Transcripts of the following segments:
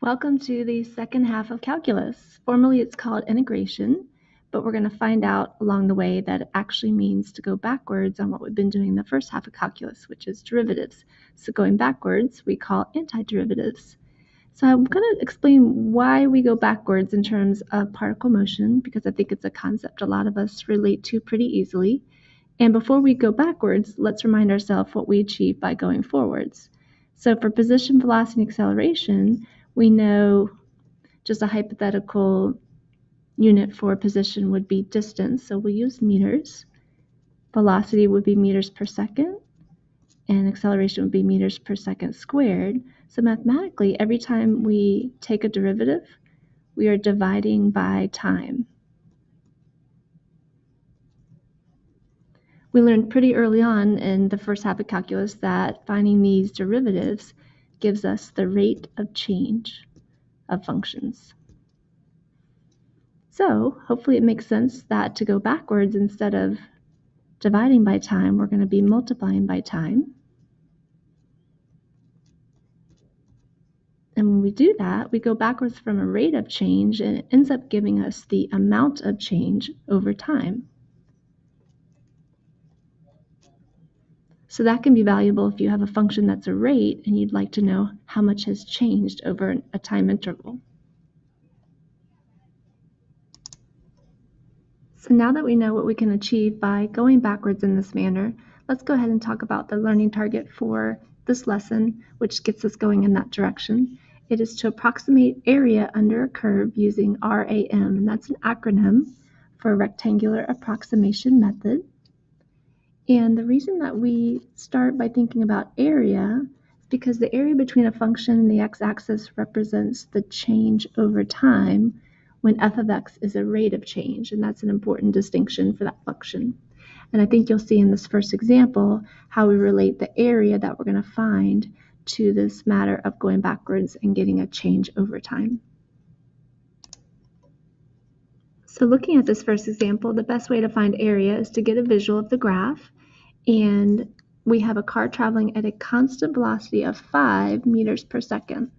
Welcome to the second half of calculus. Formally, it's called integration, but we're going to find out along the way that it actually means to go backwards on what we've been doing in the first half of calculus, which is derivatives. So going backwards, we call antiderivatives. So I'm going to explain why we go backwards in terms of particle motion, because I think it's a concept a lot of us relate to pretty easily. And before we go backwards, let's remind ourselves what we achieve by going forwards. So for position, velocity, and acceleration, we know just a hypothetical unit for position would be distance, so we'll use meters. Velocity would be meters per second, and acceleration would be meters per second squared. So mathematically, every time we take a derivative, we are dividing by time. We learned pretty early on in the first half of calculus that finding these derivatives gives us the rate of change of functions. So hopefully it makes sense that to go backwards, instead of dividing by time, we're going to be multiplying by time. And when we do that, we go backwards from a rate of change, and it ends up giving us the amount of change over time. So that can be valuable if you have a function that's a rate and you'd like to know how much has changed over a time interval. So now that we know what we can achieve by going backwards in this manner, let's go ahead and talk about the learning target for this lesson, which gets us going in that direction. It is to approximate area under a curve using RAM, and that's an acronym for Rectangular Approximation Method. And the reason that we start by thinking about area is because the area between a function and the x-axis represents the change over time when f of x is a rate of change, and that's an important distinction for that function. And I think you'll see in this first example how we relate the area that we're going to find to this matter of going backwards and getting a change over time. So looking at this first example, the best way to find area is to get a visual of the graph. And we have a car traveling at a constant velocity of 5 meters per second.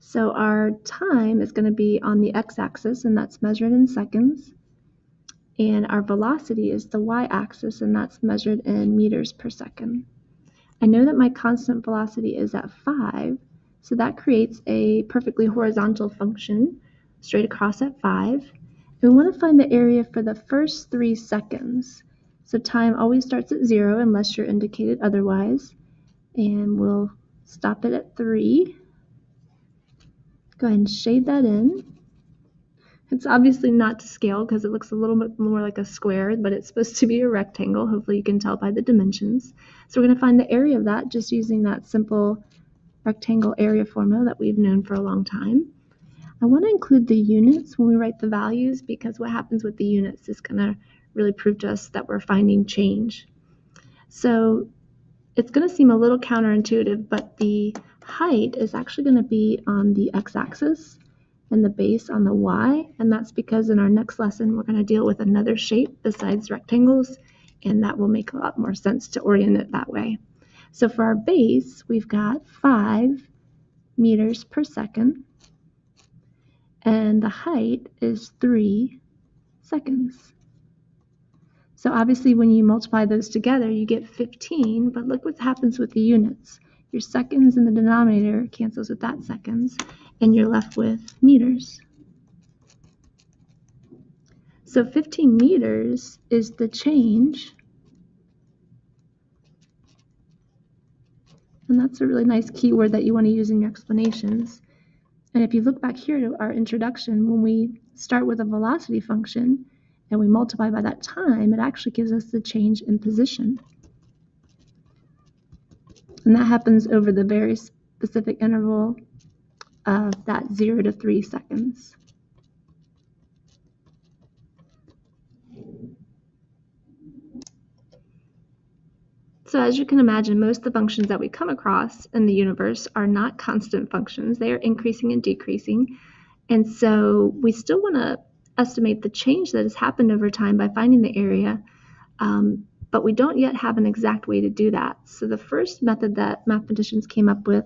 So our time is going to be on the x-axis, and that's measured in seconds. And our velocity is the y-axis, and that's measured in meters per second. I know that my constant velocity is at 5, so that creates a perfectly horizontal function straight across at 5. And we want to find the area for the first 3 seconds. So time always starts at 0 unless you're indicated otherwise. And we'll stop it at 3. Go ahead and shade that in. It's obviously not to scale because it looks a little bit more like a square, but it's supposed to be a rectangle. Hopefully you can tell by the dimensions. So we're going to find the area of that just using that simple rectangle area formula that we've known for a long time. I want to include the units when we write the values, because what happens with the units is going to really prove to us that we're finding change. So it's going to seem a little counterintuitive, but the height is actually going to be on the x-axis and the base on the y, and that's because in our next lesson we're going to deal with another shape besides rectangles, and that will make a lot more sense to orient it that way. So for our base, we've got 5 meters per second, and the height is 3 seconds. So obviously when you multiply those together, you get 15, but look what happens with the units. Your seconds in the denominator cancels with that seconds, and you're left with meters. So 15 meters is the change, and that's a really nice keyword that you want to use in your explanations. And if you look back here to our introduction, when we start with a velocity function, and we multiply by that time, it actually gives us the change in position. And that happens over the very specific interval of that 0 to 3 seconds. So as you can imagine, most of the functions that we come across in the universe are not constant functions. They are increasing and decreasing. And so we still want to estimate the change that has happened over time by finding the area, but we don't yet have an exact way to do that. So the first method that mathematicians came up with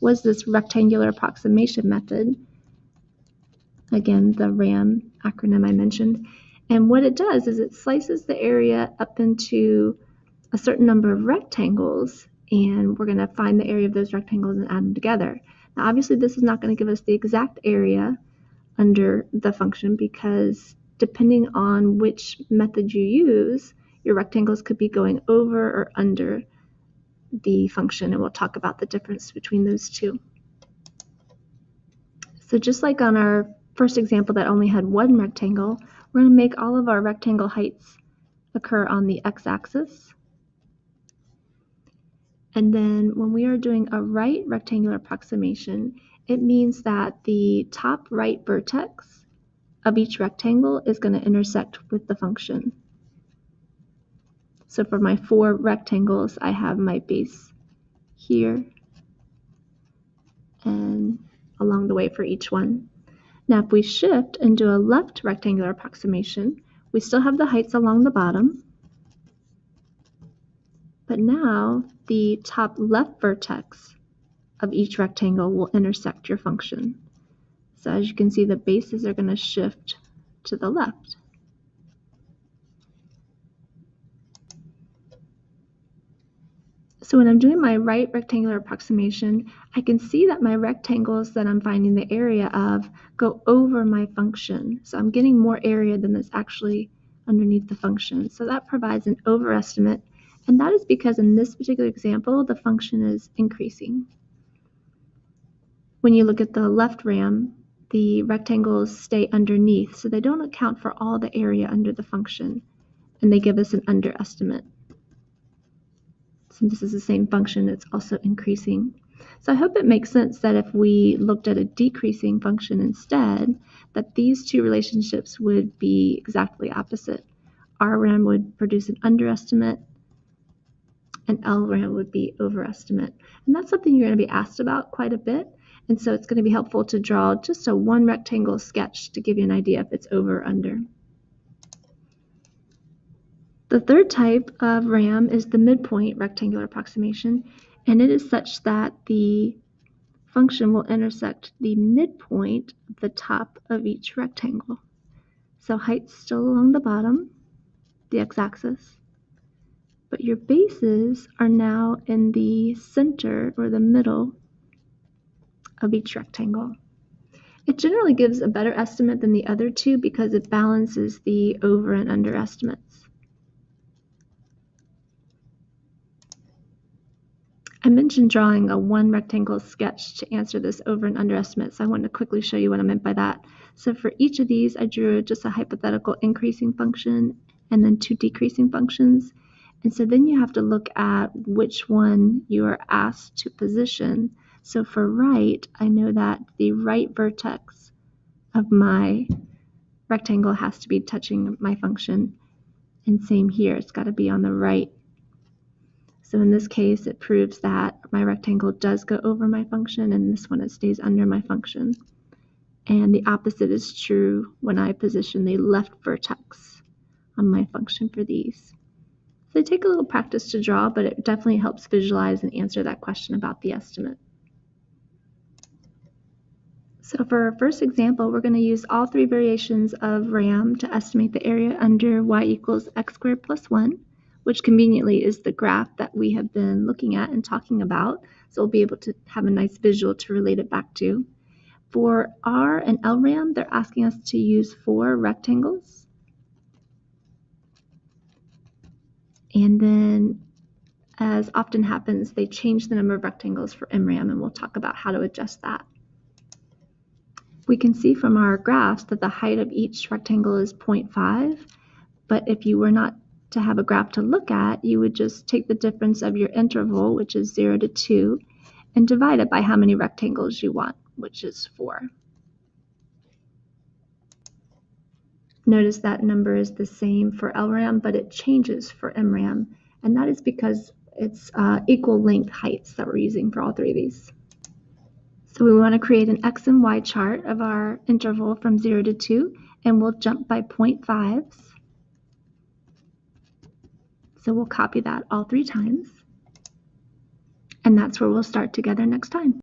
was this rectangular approximation method. Again, the RAM acronym I mentioned. And what it does is it slices the area up into a certain number of rectangles, and we're going to find the area of those rectangles and add them together. Now, obviously, this is not going to give us the exact area under the function because depending on which method you use, your rectangles could be going over or under the function, and we'll talk about the difference between those two. So just like on our first example that only had one rectangle, we're going to make all of our rectangle heights occur on the x-axis. And then when we are doing a right rectangular approximation, it means that the top right vertex of each rectangle is going to intersect with the function. So for my 4 rectangles, I have my base here and along the way for each one. Now if we shift and do a left rectangular approximation, we still have the heights along the bottom, but now the top left vertex of each rectangle will intersect your function. So as you can see, the bases are going to shift to the left. So when I'm doing my right rectangular approximation, I can see that my rectangles that I'm finding the area of go over my function. So I'm getting more area than that's actually underneath the function. So that provides an overestimate, and that is because in this particular example, the function is increasing. When you look at the left RAM, the rectangles stay underneath, so they don't account for all the area under the function, and they give us an underestimate. Since this is the same function, it's also increasing. So I hope it makes sense that if we looked at a decreasing function instead, that these two relationships would be exactly opposite. RRAM would produce an underestimate, and LRAM would be overestimate. And that's something you're going to be asked about quite a bit. And so it's going to be helpful to draw just a one rectangle sketch to give you an idea if it's over or under. The third type of RAM is the midpoint rectangular approximation, and it is such that the function will intersect the midpoint of the top of each rectangle. So height's still along the bottom, the x-axis, but your bases are now in the center or the middle of each rectangle. It generally gives a better estimate than the other two because it balances the over and under estimates. I mentioned drawing a one rectangle sketch to answer this over and under estimate, so I wanted to quickly show you what I meant by that. So for each of these, I drew just a hypothetical increasing function and then 2 decreasing functions. And so then you have to look at which one you are asked to position. So for right, I know that the right vertex of my rectangle has to be touching my function. And same here, it's got to be on the right. So in this case, it proves that my rectangle does go over my function, and this one, it stays under my function. And the opposite is true when I position the left vertex on my function for these. So they take a little practice to draw, but it definitely helps visualize and answer that question about the estimate. So for our first example, we're going to use all 3 variations of RAM to estimate the area under y equals x squared plus 1. Which conveniently is the graph that we have been looking at and talking about. So we'll be able to have a nice visual to relate it back to. For R and LRAM, they're asking us to use 4 rectangles. And then, as often happens, they change the number of rectangles for MRAM, and we'll talk about how to adjust that. We can see from our graphs that the height of each rectangle is 0.5, but if you were not to have a graph to look at, you would just take the difference of your interval, which is 0 to 2, and divide it by how many rectangles you want, which is 4. Notice that number is the same for LRAM, but it changes for MRAM, and that is because it's equal length heights that we're using for all 3 of these. So we want to create an X and Y chart of our interval from 0 to 2, and we'll jump by 0.5s. So we'll copy that all 3 times, and that's where we'll start together next time.